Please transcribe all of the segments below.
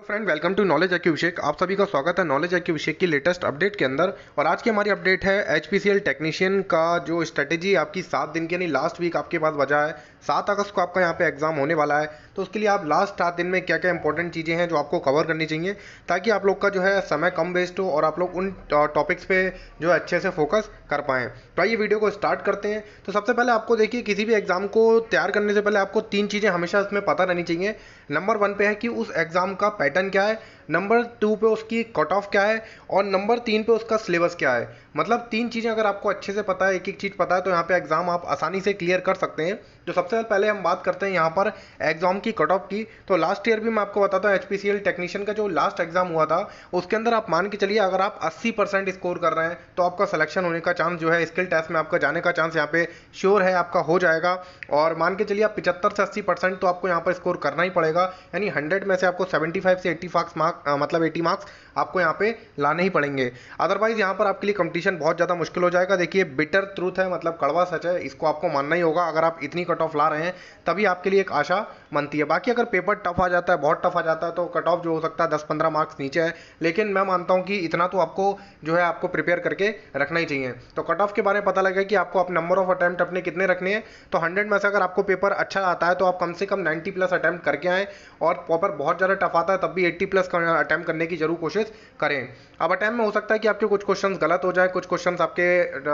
Friend, welcome to knowledge IQ Abhishek. आप सभी का स्वागत है नॉलेज IQ अभिषेक की लेटेस्ट अपडेट के अंदर। और आज की हमारी अपडेट है HPCL टेक्नीशियन का जो स्ट्रेटेजी आपकी 7 दिन की यानी लास्ट वीक आपके पास बचा है। 7 अगस्त को आपका यहाँ पे एग्जाम होने वाला है, तो उसके लिए आप लास्ट 7 दिन में क्या क्या इंपॉर्टेंट चीज़ें हैं जो आपको कवर करनी चाहिए, ताकि आप लोग का जो है समय कम वेस्ट हो और आप लोग उन टॉपिक्स पे जो है अच्छे से फोकस कर पाएँ। तो आइए वीडियो को स्टार्ट करते हैं। तो सबसे पहले आपको देखिए, किसी भी एग्जाम को तैयार करने से पहले आपको 3 चीज़ें हमेशा इसमें पता रहनी चाहिए। नंबर 1 पे है कि उस एग्ज़ाम का पैटर्न क्या है, नंबर 2 पे उसकी कट ऑफ क्या है, और नंबर 3 पे उसका सिलेबस क्या है। मतलब 3 चीज़ें अगर आपको अच्छे से पता है, एक एक चीज़ पता है, तो यहाँ पे एग्ज़ाम आप आसानी से क्लियर कर सकते हैं। तो सबसे पहले हम बात करते हैं यहाँ पर एग्ज़ाम की कट ऑफ की। तो लास्ट ईयर भी मैं आपको बताता हूँ, HPCL टेक्नीशियन का जो लास्ट एग्ज़ाम हुआ था उसके अंदर आप मान के चलिए, अगर आप 80% स्कोर कर रहे हैं तो आपका सिलेक्शन होने का चांस जो है, स्किल टेस्ट में आपका जाने का चांस यहाँ पे श्योर है, आपका हो जाएगा। और मान के चलिए आप 75 से 80% तो आपको यहाँ पर स्कोर करना ही पड़ेगा, यानी 100 में से आपको 75 से 80 मतलब 80 मार्क्स आपको यहाँ पे लाने ही पड़ेंगे। अदरवाइज यहाँ पर आपके लिए कंपटीशन बहुत ज़्यादा मुश्किल हो जाएगा। देखिए, बिटर ट्रूथ है, मतलब कड़वा सच है, इसको आपको मानना ही होगा। अगर आप इतनी कट ऑफ ला रहे हैं तभी आपके लिए एक आशा बनती है। बाकी अगर पेपर टफ आ जाता है, बहुत टफ आ जाता है, तो कट ऑफ जो हो सकता है 10-15 मार्क्स नीचे है, लेकिन मैं मानता हूँ कि इतना तो आपको जो है आपको प्रिपेयर करके रखना ही चाहिए। तो कट ऑफ के बारे में पता लगा कि आपको आप नंबर ऑफ अटैम्प्ट अपने कितने रखने हैं। तो 100 में से अगर आपको पेपर अच्छा आता है तो आप कम से कम 90 प्लस अटैम्प्ट करके आएँ, और पेपर बहुत ज़्यादा टफ आता है तब भी 80 प्लस अटैम्प्ट करने की जरूर कोशिश करें। अब अटैम्प्ट में हो सकता है कि आपके कुछ क्वेश्चन गलत हो जाए, कुछ क्वेश्चन आपके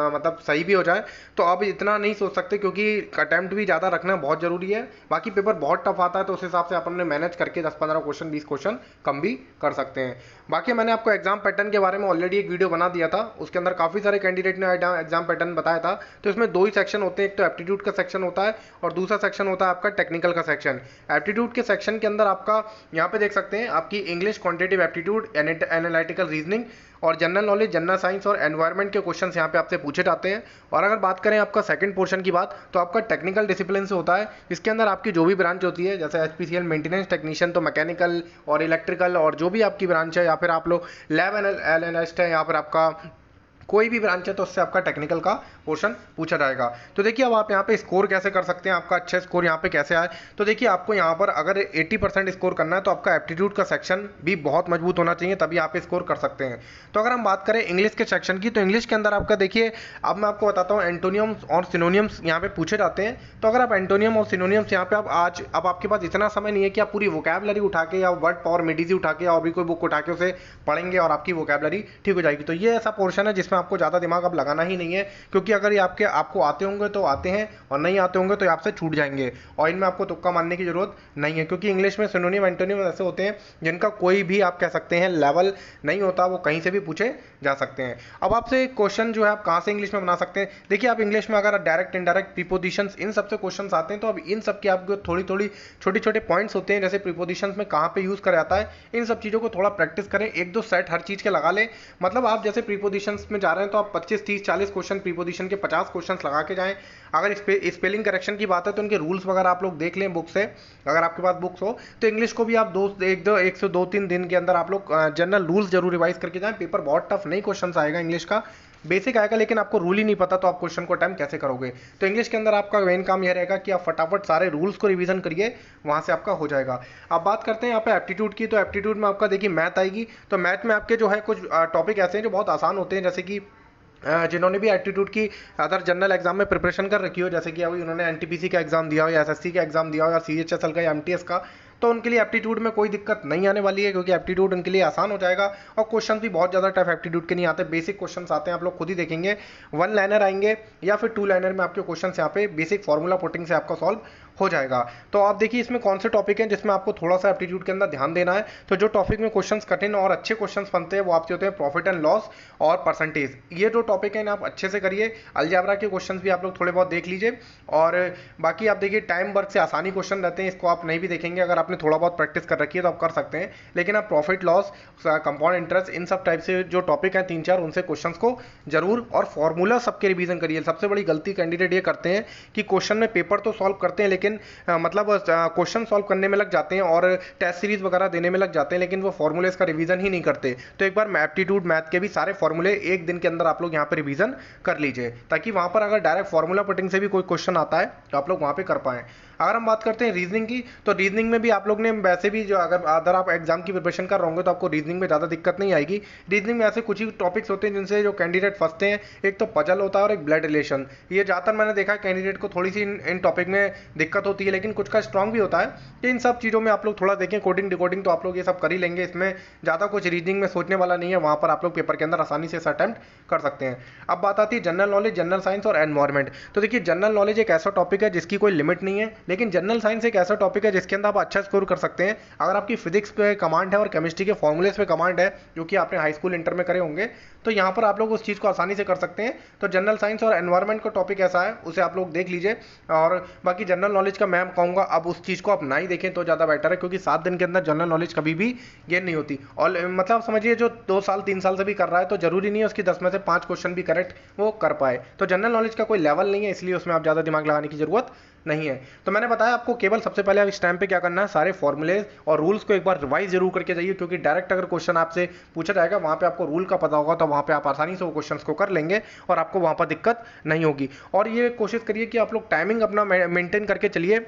मतलब सही भी हो जाए, तो अब इतना नहीं सोच सकते, क्योंकि अटैम्प्ट भी ज़्यादा रखना बहुत जरूरी है। बाकी पेपर बहुत टफ आता है तो उस हिसाब से अपन ने मैनेज करके 10-15 क्वेश्चन 20 क्वेश्चन कम भी कर सकते हैं। बाकी मैंने आपको एग्जाम पैटर्न के बारे में ऑलरेडी एक वीडियो बना दिया था, उसके अंदर काफ़ी सारे कैंडिडेट ने एग्जाम पैटर्न बताया था। तो इसमें 2 ही सेक्शन होते हैं, एक तो एप्टीट्यूड का सेक्शन होता है और दूसरा सेक्शन होता है आपका टेक्निकल का सेक्शन। एप्टीट्यूड के सेक्शन के अंदर आपका यहाँ पे देख सकते हैं, आपकी English, quantitative aptitude, analytical reasoning और जनरल नॉलेज, जनरल साइंस और एनवायरनमेंट के क्वेश्चंस यहाँ पे आपसे पूछे जाते हैं। और अगर बात करें आपका सेकंड पोर्शन की बात, तो आपका टेक्निकल डिसिप्लिन से होता है। इसके अंदर आपकी जो भी ब्रांच होती है, जैसे HPCL मेंटेनेंस टेक्नीशियन, तो मैकेनिकल और इलेक्ट्रिकल और जो भी आपकी ब्रांच है, या फिर आप लोग लैब एनालिस्ट है, या फिर आपका कोई भी ब्रांच है, तो उससे आपका टेक्निकल का पोर्शन पूछा जाएगा। तो देखिए, अब आप यहाँ पे स्कोर कैसे कर सकते हैं, आपका अच्छा स्कोर यहाँ पे कैसे आए। तो देखिए, आपको यहाँ पर अगर 80% स्कोर करना है तो आपका एप्टीट्यूड का सेक्शन भी बहुत मजबूत होना चाहिए, तभी आप स्कोर कर सकते हैं। तो अगर हम बात करें इंग्लिश के सेक्शन की, तो इंग्लिश के अंदर आपका देखिए, अब मैं आपको बताता हूँ, एंटोनियम्स और सिनोनियम्स यहाँ पे पूछे जाते हैं। तो अगर आप एंटोनियम और सिनोनियम्स यहाँ पे अब आपके पास इतना समय नहीं है कि आप पूरी वोकैबलरी उठा के या वर्ड पावर मेडिजी उठा के या अभी कोई बुक उठा के उसे पढ़ेंगे और आपकी वोकैबलरी ठीक हो जाएगी। तो ये ऐसा पोर्शन है जिसमें आपको ज़्यादा दिमाग अब लगाना ही नहीं है, क्योंकि अगर ये आपको आते होंगे तो आते हैं, और नहीं आते होंगे तो ये आपसे छूट जाएंगे, और इनमें आपको तुक्का मारने की जरूरत नहीं है। क्योंकि इंग्लिश में सिनोनिम एंटोनिम ऐसे होते हैं जिनका कोई भी आप कह सकते हैं लेवल नहीं होता, वो कहीं से भी पूछे जा सकते हैं। अब आपसे क्वेश्चन जो है आप कहाँ से इंग्लिश में बना सकते हैं। देखिए, आप इंग्लिश में अगर डायरेक्ट, इनडायरेक्ट, प्रीपोजिशंस, इन सबसे क्वेश्चन आते हैं, तो अब इन सब के आपको थोड़ी थोड़ी छोटे छोटे पॉइंट्स होते हैं, जैसे प्रीपोजिशंस में कहाँ पे यूज करा जाता है, इन सब चीज़ों को थोड़ा प्रैक्टिस करें, 1-2 सेट हर चीज़ के लगा लें। मतलब आप जैसे प्रीपोजिशंस में जा रहे हैं तो आप 25, 30, 40 क्वेश्चन प्रीपोजिशन के 50 क्वेश्चन लगा के जाएं। अगर स्पेलिंग करेक्शन की बात है तो उनके रूल्स वगैरह आप लोग देख लें बुक से, अगर आपके पास बुक्स हो। तो इंग्लिश को भी आप 1 से 2-3 दिन के अंदर आप लोग जनरल रूल्स जरूर रिवाइज करके जाएं। पेपर बहुत टफ नहीं क्वेश्चन आएगा, इंग्लिश का बेसिक आएगा, लेकिन आपको रूल ही नहीं पता तो आप क्वेश्चन को अटेम्प्ट कैसे करोगे। तो इंग्लिश के अंदर आपका मेन काम यह रहेगा कि आप फटाफट सारे रूल्स को रिवीजन करिए, वहां से आपका हो जाएगा। अब बात करते हैं यहाँ पे एप्टीट्यूड की। तो एप्टीट्यूड में आपका देखिए मैथ आएगी। तो मैथ में आपके जो है कुछ टॉपिक ऐसे हैं जो बहुत आसान होते हैं, जैसे कि जिन्होंने भी एप्टीट्यूड की अदर जनरल एग्जाम में प्रिपरेशन कर रखी हो, जैसे कि अभी उन्होंने NTPC का एग्जाम दिया हो, या SSC का एग्जाम दिया हो, या CHSL का, या MTS का, तो उनके लिए एप्टीट्यूड में कोई दिक्कत नहीं आने वाली है, क्योंकि एप्टीट्यूड उनके लिए आसान हो जाएगा। और क्वेश्चन भी बहुत ज़्यादा टफ एप्टीट्यूड के नहीं आते, बेसिक क्वेश्चन आते हैं, आप लोग खुद ही देखेंगे। 1 लाइनर आएंगे या फिर 2 लाइनर में आपके क्वेश्चन यहाँ पे बेसिक फॉर्मूला पुटिंग से आपका सॉल्व हो जाएगा। तो आप देखिए, इसमें कौन से टॉपिक हैं जिसमें आपको थोड़ा सा एप्टीट्यूड के अंदर ध्यान देना है। तो जो टॉपिक में क्वेश्चंस कठिन और अच्छे क्वेश्चंस बनते हैं वो आपके होते हैं प्रॉफिट एंड लॉस और परसेंटेज। ये जो टॉपिक है ना, आप अच्छे से करिए। अलजेब्रा के क्वेश्चंस भी आप लोग थोड़े बहुत देख लीजिए। और बाकी आप देखिए, टाइम वर्क से आसानी क्वेश्चन रहते हैं, इसको आप नहीं भी देखेंगे, अगर आपने थोड़ा बहुत प्रैक्टिस कर रखी है तो आप कर सकते हैं। लेकिन आप प्रॉफिट लॉस, कंपाउंड इंटरेस्ट, इन सब टाइप से जो टॉपिक हैं 3-4, उनसे क्वेश्चंस को जरूर और फॉर्मूला सबके रिवीजन करिए। सबसे बड़ी गलती कैंडिडेट ये करते हैं कि क्वेश्चन में पेपर तो सॉल्व करते हैं, लेकिन लेकिन मतलब क्वेश्चन सॉल्व करने में लग जाते हैं और टेस्ट सीरीज वगैरह देने में लग जाते हैं, लेकिन वो फॉर्मूलेज का रिवीजन ही नहीं करते। तो एक बार एप्टीट्यूड मैथ के भी सारे फॉर्मूले एक दिन के अंदर आप लोग यहाँ पे रिवीजन कर लीजिए, ताकि वहाँ पर अगर डायरेक्ट फॉर्मूला पुटिंग से भी कोई क्वेश्चन आता है तो आप लोग वहाँ पे कर पाएँ। अगर हम बात करते हैं रीजनिंग की, तो रीजनिंग में भी आप लोग ने वैसे भी जो अगर आप एग्जाम की प्रिपरेशन कर रहे होंगे तो आपको रीजनिंग में ज़्यादा दिक्कत नहीं आएगी। रीजनिंग में ऐसे कुछ ही टॉपिक्स होते हैं जिनसे जो कैंडिडेट फंसते हैं, एक तो पजल होता है और एक ब्लड रिलेशन। ये ज़्यादातर मैंने देखा है कैंडिडेट को थोड़ी सी इन टॉपिक में दिक्कत होती है, लेकिन कुछ का स्ट्रॉन्ग भी होता है। तो इन सब चीज़ों में आप लोग थोड़ा देखें, कोडिंग डिकोडिंग तो आप लोग ये सब कर ही लेंगे, इसमें ज़्यादा कुछ रीजनिंग में सोचने वाला नहीं है, वहाँ पर आप लोग पेपर के अंदर आसानी से अटैम्प्ट कर सकते हैं। अब बात आती है जनरल नॉलेज, जनरल साइंस और एनवायरमेंट। तो देखिए जनरल नॉलेज एक ऐसा टॉपिक है जिसकी कोई लिमिट नहीं है, लेकिन जनरल साइंस एक ऐसा टॉपिक है जिसके अंदर आप अच्छा स्कोर कर सकते हैं। अगर आपकी फिजिक्स पे कमांड है और केमिस्ट्री के फॉर्मूलेस पे कमांड है, जो कि आपने हाई स्कूल इंटर में करे होंगे, तो यहाँ पर आप लोग उस चीज़ को आसानी से कर सकते हैं। तो जनरल साइंस और एनवायरमेंट का टॉपिक ऐसा है, उसे आप लोग देख लीजिए। और बाकी जनरल नॉलेज का मैं कहूँगा अब उस चीज़ को आप ना ही देखें तो ज़्यादा बेटर है, क्योंकि 7 दिन के अंदर जनरल नॉलेज कभी भी गेन नहीं होती। और मतलब समझिए जो 2 साल 3 साल से भी कर रहा है तो जरूरी नहीं है उसकी 10 में से 5 क्वेश्चन भी करेक्ट वो कर पाए। तो जनरल नॉलेज का कोई लेवल नहीं है, इसलिए उसमें आप ज़्यादा दिमाग लगाने की जरूरत नहीं है। तो मैंने बताया आपको केवल सबसे पहले इस टाइम पे क्या करना है, सारे फॉर्मूलेज और रूल्स को एक बार रिवाइज जरूर करके जाइए, क्योंकि डायरेक्ट अगर क्वेश्चन आपसे पूछा जाएगा वहाँ पे आपको रूल का पता होगा तो वहाँ पे आप आसानी से वो क्वेश्चंस को कर लेंगे और आपको वहाँ पर दिक्कत नहीं होगी। और ये कोशिश करिए कि आप लोग टाइमिंग अपना मेंटेन करके चलिए।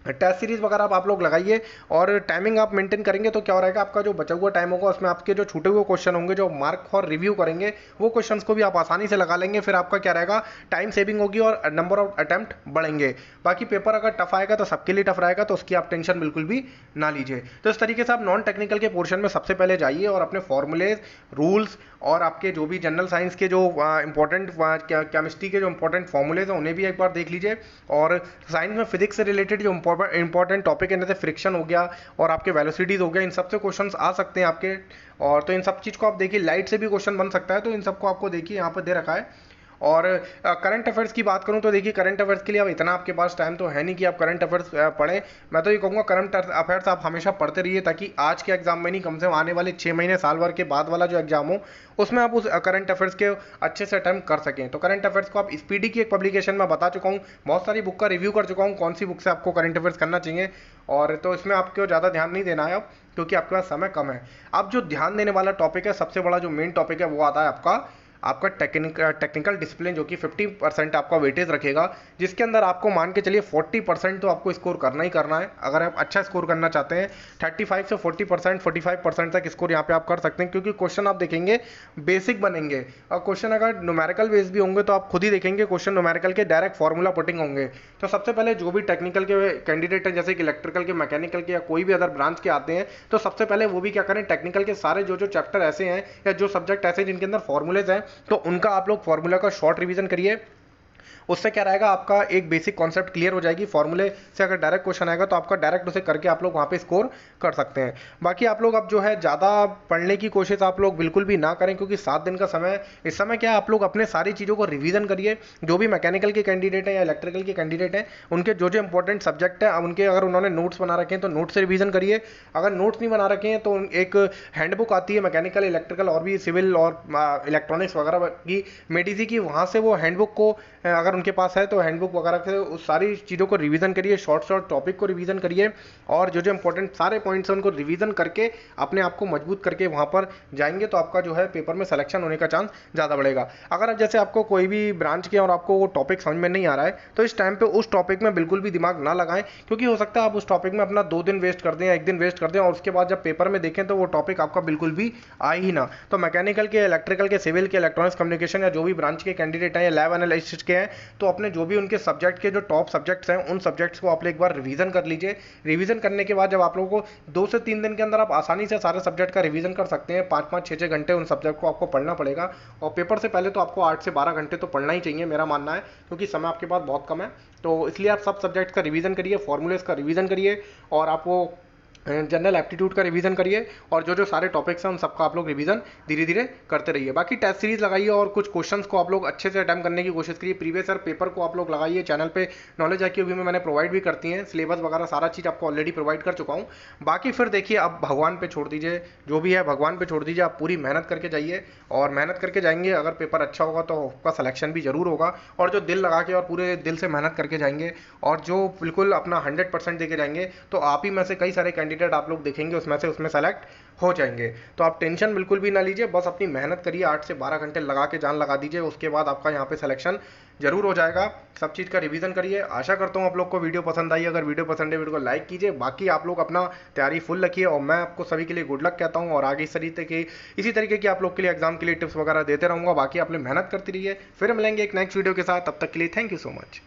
टेस्ट सीरीज वगैरह आप लोग लगाइए और टाइमिंग आप मेंटेन करेंगे तो क्या हो रहेगा, आपका जो बचा हुआ टाइम होगा उसमें आपके जो छूटे हुए क्वेश्चन होंगे, जो मार्क फॉर रिव्यू करेंगे, वो क्वेश्चंस को भी आप आसानी से लगा लेंगे। फिर आपका क्या रहेगा, टाइम सेविंग होगी और नंबर ऑफ अटेम्प्ट बढ़ेंगे। बाकी पेपर अगर टफ आएगा तो सबके लिए टफ रहेगा, तो उसकी आप टेंशन बिल्कुल भी ना लीजिए। तो इस तरीके से आप नॉन टेक्निकल के पोर्शन में सबसे पहले जाइए और अपने फॉर्मूलेज, रूल्स और आपके जो भी जनरल साइंस के जो इंपॉर्टेंट केमिस्ट्री के जो इंपॉर्टेंट फॉर्मूलेज हैं उन्हें भी एक बार देख लीजिए। और साइंस में फिजिक्स से रिलेटेड जो इंपॉर्टेंट टॉपिक है, जैसे फ्रिक्शन हो गया और आपके वेलोसिटीज हो गया, इन सबसे क्वेश्चंस आ सकते हैं आपके। और तो इन सब चीज़ को आप देखिए, लाइट से भी क्वेश्चन बन सकता है, तो इन सबको आपको देखिए यहाँ पर दे रखा है। और करंट अफेयर्स की बात करूं तो देखिए करंट अफेयर्स के लिए अब इतना आपके पास टाइम तो है नहीं कि आप करंट अफेयर्स पढ़ें। मैं तो ये कहूँगा करंट अफेयर्स आप हमेशा पढ़ते रहिए, ताकि आज के एग्जाम में नहीं, कम से कम आने वाले 6 महीने साल भर के बाद वाला जो एग्जाम हो उसमें आप उस करंट अफेयर्स के अच्छे से अटेम्प्ट कर सकें। तो करंट अफेयर्स को आप स्पीडी की एक पब्लिकेशन में बता चुका हूँ, बहुत सारी बुक का रिव्यू कर चुका हूँ कौन सी बुक से आपको करंट अफेयर्स करना चाहिए। और तो इसमें आपको ज़्यादा ध्यान नहीं देना है अब, क्योंकि आपके पास समय कम है। अब जो ध्यान देने वाला टॉपिक है, सबसे बड़ा जो मेन टॉपिक है, वो आता है आपका टेक्निकल डिसिप्लिन, जो कि 50% आपका वेटेज रखेगा, जिसके अंदर आपको मान के चलिए 40% तो आपको स्कोर करना ही करना है। अगर आप अच्छा स्कोर करना चाहते हैं 35 से 40%, 45% तक स्कोर यहाँ पे आप कर सकते हैं, क्योंकि क्वेश्चन आप देखेंगे बेसिक बनेंगे। और क्वेश्चन अगर न्यूमेरिकल बेस भी होंगे तो आप खुद ही देखेंगे क्वेश्चन न्यूमेरिकल के डायरेक्ट फॉर्मूला पुटिंग होंगे। तो सबसे पहले जो भी टेक्निकल के कैंडिडेट हैं, जैसे कि इलेक्ट्रिकल के, मैकेनिकल के या कोई भी अदर ब्रांच के आते हैं, तो सबसे पहले वो भी क्या करें, टेक्निकल के सारे जो चैप्टर ऐसे हैं या जो सब्जेक्ट ऐसे जिनके अंदर फॉर्मूलेज हैं, तो उनका आप लोग फॉर्मूला का शॉर्ट रिवीजन करिए। उससे क्या रहेगा, आपका एक बेसिक कॉन्सेप्ट क्लियर हो जाएगी। फॉर्मूले से अगर डायरेक्ट क्वेश्चन आएगा तो आपका डायरेक्ट उसे करके आप लोग वहाँ पे स्कोर कर सकते हैं। बाकी आप लोग अब जो है ज़्यादा पढ़ने की कोशिश आप लोग बिल्कुल भी ना करें, क्योंकि 7 दिन का समय, इस समय क्या आप लोग अपने सारी चीज़ों को रिवीजन करिए। जो भी मैकेनिकल के कैंडिडेट हैं या इलेक्ट्रिकल के कैंडिडेट हैं, उनके जो इंपॉर्टेंट सब्जेक्ट है उनके अगर उन्होंने नोट्स बना रखे हैं तो नोट्स से रिवीजन करिए। अगर नोट्स नहीं बना रखे हैं तो एक हैंडबुक आती है मैकेनिकल, इलेक्ट्रिकल और भी सिविल और इलेक्ट्रॉनिक्स वगैरह की, मेडिजी की, वहाँ से वो हैंडबुक को अगर उनके पास है तो हैंडबुक वगैरह से उस सारी चीज़ों को रिवीजन करिए, शॉर्ट टॉपिक को रिवीजन करिए, और जो इंपॉर्टेंट सारे पॉइंट्स हैं उनको रिवीजन करके अपने आप को मजबूत करके वहाँ पर जाएंगे, तो आपका जो है पेपर में सिलेक्शन होने का चांस ज़्यादा बढ़ेगा। अगर अब जैसे आपको कोई भी ब्रांच के और आपको वो टॉपिक समझ में नहीं आ रहा है, तो इस टाइम पे उस टॉपिक में बिल्कुल भी दिमाग ना लगाएं, क्योंकि हो सकता है आप उस टॉपिक में अपना 2 दिन वेस्ट कर दें या 1 दिन वेस्ट कर दें, और उसके बाद जब पेपर में देखें तो वो टॉपिक आपका बिल्कुल भी आए ही ना। तो मैकेनिकल के, इलेक्ट्रिकल के, सिविल के, इलेक्ट्रॉनिक्स कम्युनिकेशन या जो भी ब्रांच के कैंडिडेट हैं या लैब एनालिस्ट के हैं, तो अपने जो भी उनके सब्जेक्ट के जो टॉप सब्जेक्ट्स हैं उन सब्जेक्ट्स को आप एक बार रिवीजन कर लीजिए। रिवीजन करने के बाद जब आप लोगों को 2 से 3 दिन के अंदर आप आसानी से सारे सब्जेक्ट का रिवीजन कर सकते हैं। 5-5, 6-6 घंटे उन सब्जेक्ट को आपको पढ़ना पड़ेगा, और पेपर से पहले तो आपको 8 से 12 घंटे तो पढ़ना ही चाहिए, मेरा मानना है, क्योंकि समय आपके पास बहुत कम है। तो इसलिए आप सब सब्जेक्ट्स का रिवीजन करिए, फॉर्मूलेज का रिवीजन करिए, और आप वो जनरल एप्टीट्यूड का रिवीजन करिए और जो जो सारे टॉपिक्स हैं उन सबका आप लोग रिवीजन धीरे धीरे करते रहिए। बाकी टेस्ट सीरीज लगाइए और कुछ क्वेश्चंस को आप लोग अच्छे से अटेम्प्ट करने की कोशिश करिए। प्रीवियस ईयर पेपर को आप लोग लगाइए। चैनल पे नॉलेज IQ भी में मैंने प्रोवाइड भी करती हैं, सिलेबस वगैरह सारा चीज़ आपको ऑलरेडी प्रोवाइड कर चुका हूँ। बाकी फिर देखिए, अब भगवान पे छोड़ दीजिए, जो भी है भगवान पे छोड़ दीजिए। आप पूरी मेहनत करके जाइए और मेहनत करके जाएंगे, अगर पेपर अच्छा होगा तो आपका सिलेक्शन भी जरूर होगा। और जो दिल लगा के और पूरे दिल से मेहनत करके जाएंगे और जो बिल्कुल अपना 100% देके जाएंगे, तो आप ही में से कई सारे कैंडिडेट आप लोग देखेंगे उसमें सेलेक्ट हो जाएंगे। तो आप टेंशन बिल्कुल भी ना लीजिए, बस अपनी मेहनत करिए, 8 से 12 घंटे लगा के जान लगा दीजिए, उसके बाद आपका यहाँ पे सिलेक्शन जरूर हो जाएगा। सब चीज़ का रिवीजन करिए। आशा करता हूँ आप लोग को वीडियो पसंद आई। अगर वीडियो पसंद है वीडियो को लाइक कीजिए। बाकी आप लोग अपना तैयारी फुल रखिए और मैं आपको सभी के लिए गुड लक कहता हूँ और आगे इसी तरीके की आप लोग के लिए एग्जाम के लिए टिप्स वगैरह देते रहूँगा। बाकी आप लोग मेहनत करती रहिए। फिर मिलेंगे एक नेक्स्ट वीडियो के साथ, तब तक के लिए थैंक यू सो मच।